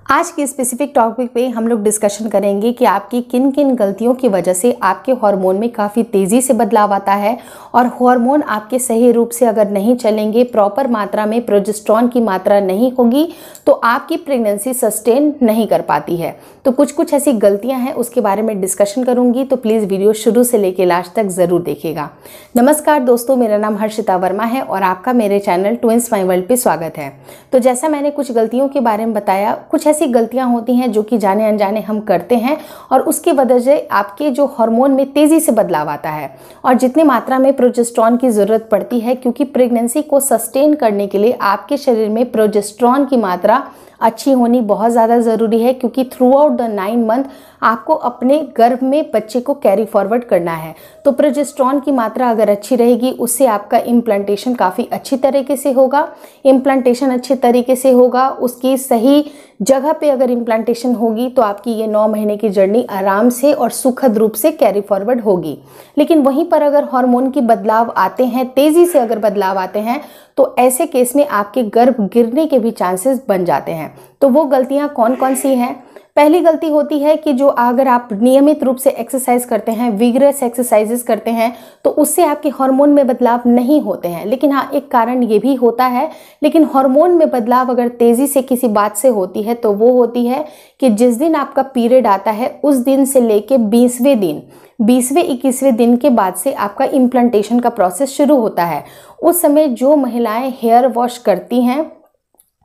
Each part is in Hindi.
आज के स्पेसिफिक टॉपिक पे हम लोग डिस्कशन करेंगे कि आपकी किन किन गलतियों की वजह से आपके हार्मोन में काफ़ी तेज़ी से बदलाव आता है और हार्मोन आपके सही रूप से अगर नहीं चलेंगे, प्रॉपर मात्रा में प्रोजेस्टेरॉन की मात्रा नहीं होगी तो आपकी प्रेगनेंसी सस्टेन नहीं कर पाती है। तो कुछ ऐसी गलतियां हैं उसके बारे में डिस्कशन करूंगी, तो प्लीज़ वीडियो शुरू से लेकर लास्ट तक ज़रूर देखिएगा। नमस्कार दोस्तों, मेरा नाम हर्षिता वर्मा है और आपका मेरे चैनल ट्विंस माई वर्ल्ड पे स्वागत है। तो जैसा मैंने कुछ गलतियों के बारे में बताया, कुछ ऐसी गलतियां होती हैं जो कि जाने अनजाने हम करते हैं और उसकी वजह से आपके जो हार्मोन में तेज़ी से बदलाव आता है और जितनी मात्रा में प्रोजेस्टेरॉन की ज़रूरत पड़ती है, क्योंकि प्रेगनेंसी को सस्टेन करने के लिए आपके शरीर में प्रोजेस्टेरॉन की मात्रा अच्छी होनी बहुत ज़्यादा ज़रूरी है, क्योंकि थ्रू आउट द 9 मंथ आपको अपने गर्भ में बच्चे को कैरी फॉरवर्ड करना है। तो प्रोजेस्टेरॉन की मात्रा अगर अच्छी रहेगी उससे आपका इम्प्लांटेशन काफ़ी अच्छी तरीके से होगा। इम्प्लांटेशन अच्छे तरीके से होगा, उसकी सही जगह पे अगर इम्प्लांटेशन होगी तो आपकी ये 9 महीने की जर्नी आराम से और सुखद रूप से कैरी फॉरवर्ड होगी। लेकिन वहीं पर अगर हार्मोन की बदलाव आते हैं, तेज़ी से अगर बदलाव आते हैं, तो ऐसे केस में आपके गर्भ गिरने के भी चांसेस बन जाते हैं। तो वो गलतियां कौन कौन सी हैं? पहली गलती होती है कि जो अगर आप नियमित रूप से एक्सरसाइज करते हैं, विगरस एक्सरसाइजेस करते हैं, तो उससे आपके हार्मोन में बदलाव नहीं होते हैं। लेकिन हाँ, एक कारण ये भी होता है, लेकिन हार्मोन में बदलाव अगर तेज़ी से किसी बात से होती है तो वो होती है कि जिस दिन आपका पीरियड आता है उस दिन से लेके 20वें दिन, 20वें-21वें दिन के बाद से आपका इम्प्लांटेशन का प्रोसेस शुरू होता है। उस समय जो महिलाएं हेयर वॉश करती हैं,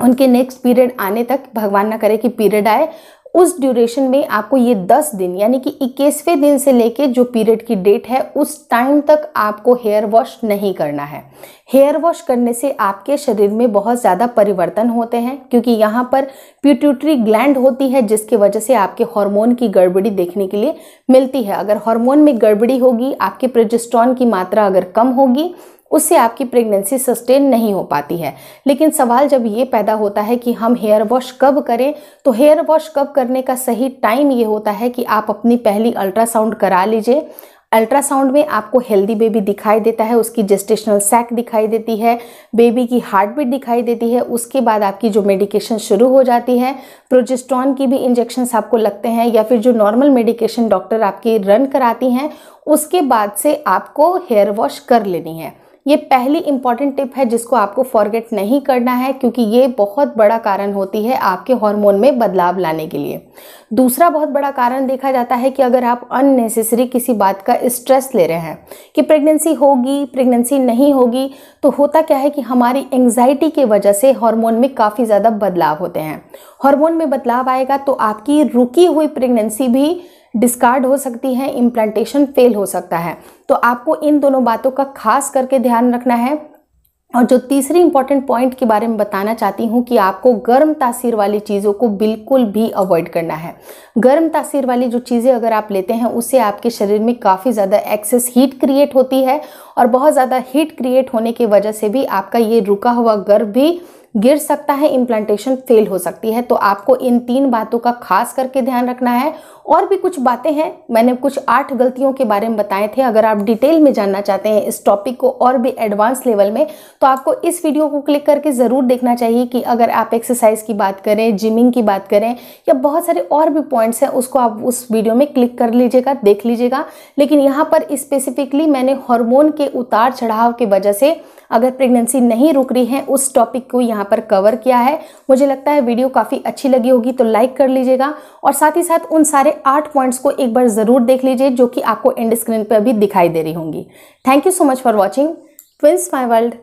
उनके नेक्स्ट पीरियड आने तक, भगवान ना करे कि पीरियड आए, उस ड्यूरेशन में आपको ये 10 दिन यानी कि 21वें दिन से लेके जो पीरियड की डेट है उस टाइम तक आपको हेयर वॉश नहीं करना है। हेयर वॉश करने से आपके शरीर में बहुत ज़्यादा परिवर्तन होते हैं, क्योंकि यहाँ पर पिट्यूटरी ग्लैंड होती है जिसकी वजह से आपके हार्मोन की गड़बड़ी देखने के लिए मिलती है। अगर हार्मोन में गड़बड़ी होगी, आपके प्रोजेस्टेरॉन की मात्रा अगर कम होगी, उससे आपकी प्रेगनेंसी सस्टेन नहीं हो पाती है। लेकिन सवाल जब ये पैदा होता है कि हम हेयर वॉश कब करें, तो हेयर वॉश कब करने का सही टाइम ये होता है कि आप अपनी पहली अल्ट्रासाउंड करा लीजिए। अल्ट्रासाउंड में आपको हेल्दी बेबी दिखाई देता है, उसकी जेस्टेशनल सैक दिखाई देती है, बेबी की हार्ट बीट दिखाई देती है। उसके बाद आपकी जो मेडिकेशन शुरू हो जाती है, प्रोजेस्टेरॉन की भी इंजेक्शंस आपको लगते हैं या फिर जो नॉर्मल मेडिकेशन डॉक्टर आपकी रन कराती हैं, उसके बाद से आपको हेयर वॉश कर लेनी है। ये पहली इंपॉर्टेंट टिप है जिसको आपको फॉरगेट नहीं करना है, क्योंकि ये बहुत बड़ा कारण होती है आपके हार्मोन में बदलाव लाने के लिए। दूसरा बहुत बड़ा कारण देखा जाता है कि अगर आप अननेसेसरी किसी बात का स्ट्रेस ले रहे हैं कि प्रेगनेंसी होगी, प्रेगनेंसी नहीं होगी, तो होता क्या है कि हमारी एंग्जाइटी की वजह से हार्मोन में काफ़ी ज़्यादा बदलाव होते हैं। हार्मोन में बदलाव आएगा तो आपकी रुकी हुई प्रेगनेंसी भी डिस्कार्ड हो सकती है, इम्प्लांटेशन फेल हो सकता है। तो आपको इन दोनों बातों का खास करके ध्यान रखना है। और जो तीसरी इंपॉर्टेंट पॉइंट के बारे में बताना चाहती हूँ कि आपको गर्म तासीर वाली चीज़ों को बिल्कुल भी अवॉइड करना है। गर्म तासीर वाली जो चीज़ें अगर आप लेते हैं उससे आपके शरीर में काफ़ी ज़्यादा एक्सेस हीट क्रिएट होती है और बहुत ज़्यादा हीट क्रिएट होने की वजह से भी आपका ये रुका हुआ गर्भ भी गिर सकता है, इम्प्लांटेशन फेल हो सकती है। तो आपको इन 3 बातों का खास करके ध्यान रखना है। और भी कुछ बातें हैं, मैंने कुछ 8 गलतियों के बारे में बताए थे। अगर आप डिटेल में जानना चाहते हैं इस टॉपिक को और भी एडवांस लेवल में, तो आपको इस वीडियो को क्लिक करके ज़रूर देखना चाहिए कि अगर आप एक्सरसाइज की बात करें, जिमिंग की बात करें या बहुत सारे और भी पॉइंट्स हैं, उसको आप उस वीडियो में क्लिक कर लीजिएगा, देख लीजिएगा। लेकिन यहाँ पर स्पेसिफिकली मैंने हार्मोन के उतार चढ़ाव की वजह से अगर प्रेगनेंसी नहीं रुक रही है उस टॉपिक को यहाँ पर कवर किया है। मुझे लगता है वीडियो काफ़ी अच्छी लगी होगी, तो लाइक कर लीजिएगा और साथ ही साथ उन सारे 8 पॉइंट्स को एक बार ज़रूर देख लीजिए जो कि आपको एंड स्क्रीन पर भी दिखाई दे रही होंगी। Thank you so much for watching twins my world.